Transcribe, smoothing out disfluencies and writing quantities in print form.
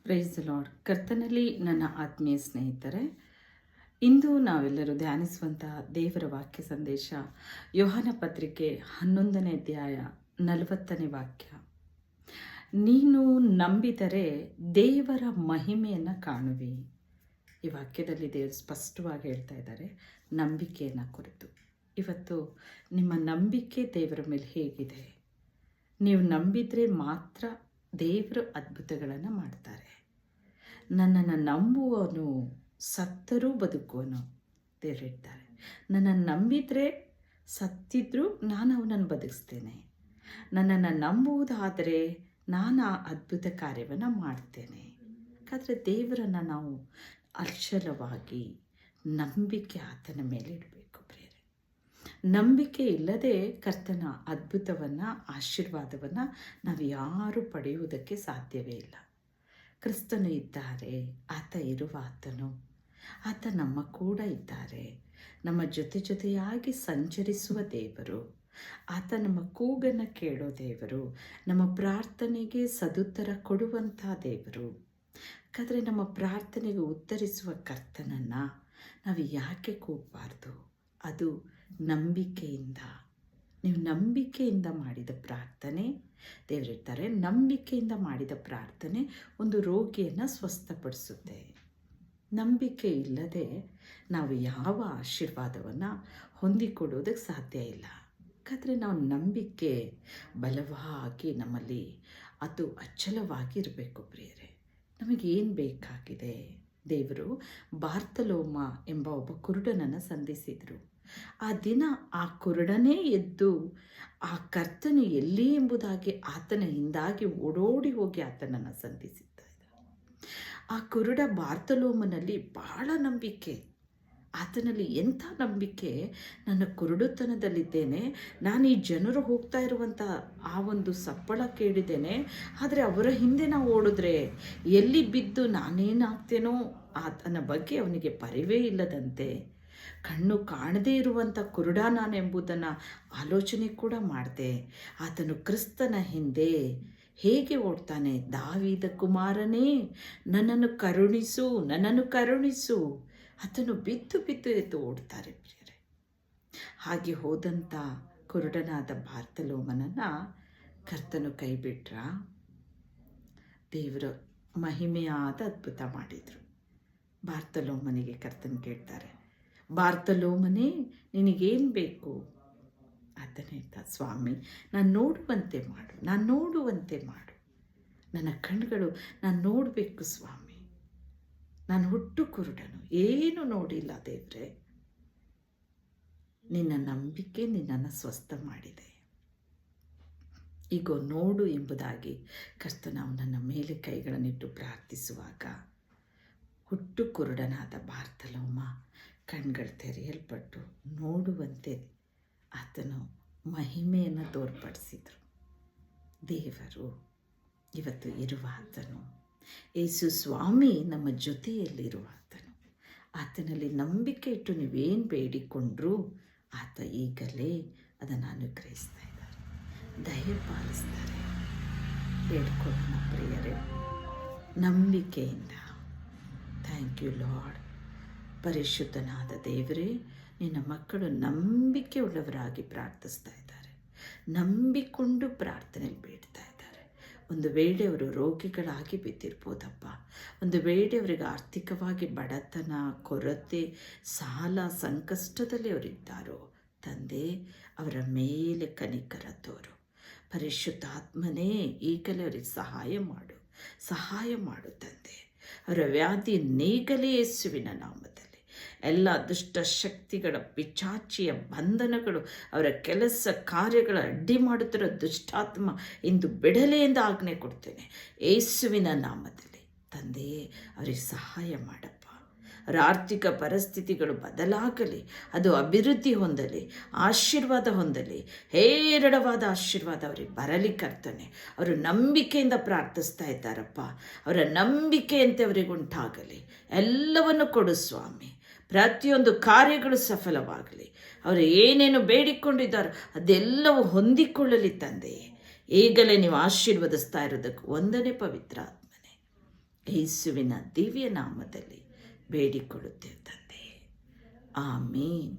Praise the lord. ಕರ್ತನಲ್ಲಿ ನನ್ನ ಆತ್ಮೀಯ ಸ್ನೇಹಿತರೆ, ಇಂದು ನಾವೆಲ್ಲರೂ ಧ್ಯಾನಿಸುವಂತಹ ದೇವರ ವಾಕ್ಯ ಸಂದೇಶ ಯೋಹಾನ ಪತ್ರಿಕೆ 11ನೇ ಅಧ್ಯಾಯ 40ನೇ ವಾಕ್ಯ. ನೀನು ನಂಬಿದರೆ ದೇವರ ಮಹಿಮೆಯನ್ನು ಕಾಣುವಿ. ಈ ವಾಕ್ಯದಲ್ಲಿ ದೇವರು ಸ್ಪಷ್ಟವಾಗಿ ಹೇಳ್ತಾ ಇದ್ದಾರೆ ನಂಬಿಕೆಯನ್ನು ಕುರಿತು. ಇವತ್ತು ನಿಮ್ಮ ನಂಬಿಕೆ ದೇವರ ಮೇಲೆ ಹೇಗಿದೆ? ನೀವು ನಂಬಿದರೆ ಮಾತ್ರ ದೇವರು ಅದ್ಭುತಗಳನ್ನು ಮಾಡ್ತಾರೆ. ನನ್ನನ್ನು ನಂಬುವವನು ಸತ್ತರೂ ಬದುಕುವನು ದೇವರು ಹೇಳ್ತಾರೆ. ನನ್ನನ್ನು ನಂಬಿದರೆ ಸತ್ತಿದ್ರೂ ನಾನು ಅವನನ್ನು ಬದುಕಿಸ್ತೇನೆ. ನನ್ನನ್ನು ನಂಬುವುದಾದರೆ ನಾನು ಆ ಅದ್ಭುತ ಕಾರ್ಯವನ್ನು ಮಾಡ್ತೇನೆ. ಯಾಕಂದರೆ ದೇವರನ್ನು ನಾವು ಅಚಲವಾಗಿ ನಂಬಿಕೆ ಆತನ ಮೇಲೆ ಇಡಬೇಕು ಪ್ರಿಯರೇ. ನಂಬಿಕೆ ಇಲ್ಲದೆ ಕರ್ತನ ಅದ್ಭುತವನ್ನು, ಆಶೀರ್ವಾದವನ್ನು ನಾವು ಯಾರೂ ಪಡೆಯುವುದಕ್ಕೆ ಸಾಧ್ಯವೇ ಇಲ್ಲ. ಕ್ರಿಸ್ತನು ಇದ್ದಾರೆ, ಆತ ಇರುವ ಆತ ನಮ್ಮ ಕೂಡ ಇದ್ದಾರೆ. ನಮ್ಮ ಜೊತೆಯಾಗಿ ಸಂಚರಿಸುವ ದೇವರು, ಆತ ನಮ್ಮ ಕೂಗನ್ನು ಕೇಳೋ ದೇವರು, ನಮ್ಮ ಪ್ರಾರ್ಥನೆಗೆ ಸದುತ್ತರ ಕೊಡುವಂಥ ದೇವರು. ಯಾಕಂದರೆ ನಮ್ಮ ಪ್ರಾರ್ಥನೆಗೆ ಉತ್ತರಿಸುವ ಕರ್ತನನ್ನು ನಾವು ಯಾಕೆ ಕೂಗಬಾರ್ದು? ಅದು ನಂಬಿಕೆಯಿಂದ. ನೀವು ನಂಬಿಕೆಯಿಂದ ಮಾಡಿದ ಪ್ರಾರ್ಥನೆ, ದೇವರಿರ್ತಾರೆ, ನಂಬಿಕೆಯಿಂದ ಮಾಡಿದ ಪ್ರಾರ್ಥನೆ ಒಂದು ರೋಗಿಯನ್ನು ಸ್ವಸ್ಥಪಡಿಸುತ್ತೆ. ನಂಬಿಕೆ ಇಲ್ಲದೆ ನಾವು ಯಾವ ಆಶೀರ್ವಾದವನ್ನು ಹೊಂದಿಕೊಡೋದಕ್ಕೆ ಸಾಧ್ಯ ಇಲ್ಲ. ಯಾಕಂದರೆ ನಾವು ನಂಬಿಕೆ ಬಲವಾಗಿ ನಮ್ಮಲ್ಲಿ ಅದು ಅಚಲವಾಗಿ ಇರಬೇಕು ಪ್ರಿಯರೇ. ನಮಗೇನು ಬೇಕಾಗಿದೆ? ದೇವರು ಬಾರ್ತಲೋಮ ಎಂಬ ಒಬ್ಬ ಕುರುಡನನ್ನು ಸಂಧಿಸಿದರು. ಆ ದಿನ ಆ ಕುರುಡನೇ ಎದ್ದು ಆ ಕರ್ತನು ಎಲ್ಲಿ ಎಂಬುದಾಗಿ ಆತನ ಹಿಂದಾಗಿ ಓಡೋಡಿ ಹೋಗಿ ಆತನನ್ನು ಸಂಧಿಸಿದ್ದ. ಆ ಕುರುಡ ಬಾರ್ತಲೋಮನಲ್ಲಿ ಬಹಳ ನಂಬಿಕೆ. ಆತನಲ್ಲಿ ಎಂಥ ನಂಬಿಕೆ! ನನ್ನ ಕುರುಡುತನದಲ್ಲಿದ್ದೇನೆ, ನಾನು ಈ ಜನರು ಹೋಗ್ತಾ ಇರುವಂಥ ಆ ಒಂದು ಸಪ್ಪಳ ಕೇಳಿದ್ದೇನೆ, ಆದರೆ ಅವರ ಹಿಂದೆ ನಾವು ಓಡಿದ್ರೆ ಎಲ್ಲಿ ಬಿದ್ದು ನಾನೇನಾಗ್ತೇನೋ ಆತನ ಬಗ್ಗೆ ಅವನಿಗೆ ಪರಿವೇ ಇಲ್ಲದಂತೆ. ಕಣ್ಣು ಕಾಣದೇ ಇರುವಂಥ ಕುರುಡ ನಾನೆಂಬುದನ್ನು ಆಲೋಚನೆ ಕೂಡ ಮಾಡಿದೆ. ಆತನು ಕ್ರಿಸ್ತನ ಹಿಂದೆ ಹೇಗೆ ಓಡ್ತಾನೆ? ದಾವೀದ ಕುಮಾರನೇ, ನನ್ನನ್ನು ಕರುಣಿಸು, ನನ್ನನ್ನು ಕರುಣಿಸು. ಆತನು ಬಿದ್ದು ಎದ್ದು ಓಡ್ತಾರೆ ಪ್ರಿಯರೇ. ಹಾಗೆ ಹೋದಂಥ ಕುರುಡನಾದ ಬಾರ್ತಲೋಮನನ್ನು ಕರ್ತನು ಕೈ ಬಿಟ್ರ? ದೇವರ ಮಹಿಮೆಯಾದ ಅದ್ಭುತ ಮಾಡಿದರು. ಬಾರ್ತಲೋಮನಿಗೆ ಕರ್ತನು ಕೇಳ್ತಾರೆ, ಬಾರ್ತಲೋಮನೇ, ನಿನಗೇನು ಬೇಕು? ಆತನೇ ಸ್ವಾಮಿ, ನಾನು ನೋಡುವಂತೆ ಮಾಡು. ನನ್ನ ಕಣ್ಣುಗಳು ನಾನು ನೋಡಬೇಕು ಸ್ವಾಮಿ. ನಾನು ಹುಟ್ಟು ಕುರುಡನು, ಏನು ನೋಡಿಲ್ಲ ದೇವ್ರೆ. ನಿನ್ನ ನಂಬಿಕೆ ನಿನ್ನನ್ನು ಸ್ವಸ್ಥ ಮಾಡಿದೆ. ಈಗ ನೋಡು ಎಂಬುದಾಗಿ ಕರ್ತನ ಅವನನ್ನ ಮೇಲೆ ಕೈಗಳನ್ನಿಟ್ಟು ಪ್ರಾರ್ಥಿಸುವಾಗ ಹುಟ್ಟು ಕುರುಡನಾದ ಬಾರ್ತಲೋಮ ಕಣ್ಗಳು ತೆರೆಯಲ್ಪಟ್ಟು ನೋಡುವಂತೆ ಆತನು ಮಹಿಮೆಯನ್ನು ತೋರ್ಪಡಿಸಿದರು. ದೇವರು ಇವತ್ತು ಇರುವ ಆತನು, ಯೇಸು ಸ್ವಾಮಿ ನಮ್ಮ ಜೊತೆಯಲ್ಲಿರುವ ಆತನು. ಆತನಲ್ಲಿ ನಂಬಿಕೆ ಇಟ್ಟು ನೀವೇನು ಬೇಡಿಕೊಂಡ್ರೂ ಆತ ಈಗಲೇ ಅದನ್ನು ಅನುಗ್ರಹಿಸ್ತಾ ಇದ್ದಾರೆ, ದಯಪಾಲಿಸ್ತಾರೆ. ಬೇಡ್ಕೊಳ್ಳೋಣ ಪ್ರಿಯರೇ, ನಂಬಿಕೆಯಿಂದ. Thank you lord. ಪರಿಶುದ್ಧನಾದ ದೇವರೇ, ನಿನ್ನ ಮಕ್ಕಳು ನಂಬಿಕೆ ಉಳ್ಳವರಾಗಿ ಪ್ರಾರ್ಥಿಸ್ತಾ ಇದ್ದಾರೆ, ನಂಬಿಕೊಂಡು ಪ್ರಾರ್ಥನೆಯಲ್ಲಿ ಬೇಡ್ತಾ ಇದ್ದಾರೆ. ಒಂದು ವೇಳೆ ಅವರು ರೋಗಿಗಳಾಗಿ ಬಿದ್ದಿರ್ಬೋದಪ್ಪ, ಒಂದು ವೇಳೆ ಅವರಿಗೆ ಆರ್ಥಿಕವಾಗಿ ಬಡತನ, ಕೊರತೆ, ಸಾಲ, ಸಂಕಷ್ಟದಲ್ಲಿ ಅವರಿದ್ದಾರೋ ತಂದೆ, ಅವರ ಮೇಲೆ ಕನಿಕರ ತೋರು. ಪರಿಶುದ್ಧಾತ್ಮನೇ, ಈಗಲೇ ಅವರಿಗೆ ಸಹಾಯ ಮಾಡು ತಂದೆ. ಅವರ ವ್ಯಾಧಿ ನೀಗಲೇ ಯೇಸುವಿನ ನಾಮದಲ್ಲಿ. ಎಲ್ಲ ದುಷ್ಟ ಶಕ್ತಿಗಳ, ಪಿಚಾಚಿಯ ಬಂಧನಗಳು, ಅವರ ಕೆಲಸ ಕಾರ್ಯಗಳ ಅಡ್ಡಿ ಮಾಡುತ್ತಿರೋ ದುಷ್ಟಾತ್ಮ ಇಂದು ಬಿಡಲೆ ಎಂದು ಆಜ್ಞೆ ಕೊಡ್ತೇನೆ ಯೇಸುವಿನ ನಾಮದಲ್ಲಿ. ತಂದೆಯೇ, ಅವರಿಗೆ ಸಹಾಯ ಮಾಡಪ್ಪ. ಅವರ ಆರ್ಥಿಕ ಪರಿಸ್ಥಿತಿಗಳು ಬದಲಾಗಲಿ, ಅದು ಅಭಿವೃದ್ಧಿ ಹೊಂದಲಿ, ಆಶೀರ್ವಾದ ಹೊಂದಲಿ, ಹೇರಳವಾದ ಆಶೀರ್ವಾದ ಅವರಿಗೆ ಬರಲಿ ಕರ್ತನೆ. ಅವರು ನಂಬಿಕೆಯಿಂದ ಪ್ರಾರ್ಥಿಸ್ತಾ ಇದ್ದಾರಪ್ಪ, ಅವರ ನಂಬಿಕೆಯಂತೆ ಅವರಿಗೆ ಉಂಟಾಗಲಿ. ಎಲ್ಲವನ್ನು ಕೊಡು ಸ್ವಾಮಿ. ಪ್ರತಿಯೊಂದು ಕಾರ್ಯಗಳು ಸಫಲವಾಗಲಿ. ಅವರು ಏನೇನು ಬೇಡಿಕೊಂಡಿದ್ದಾರೋ ಅದೆಲ್ಲವೂ ಹೊಂದಿಕೊಳ್ಳಲಿ ತಂದೆಯೇ. ಈಗಲೇ ನೀವು ಆಶೀರ್ವದಿಸ್ತಾ ಇರೋದಕ್ಕೆ ವಂದನೆ ಪವಿತ್ರ ಆತ್ಮನೇ. ಯೇಸುವಿನ ದಿವ್ಯ ನಾಮದಲ್ಲಿ ಬೇಡಿಕೊಳ್ಳುತ್ತೇವೆ ತಂದೆ. ಆಮೇನ್.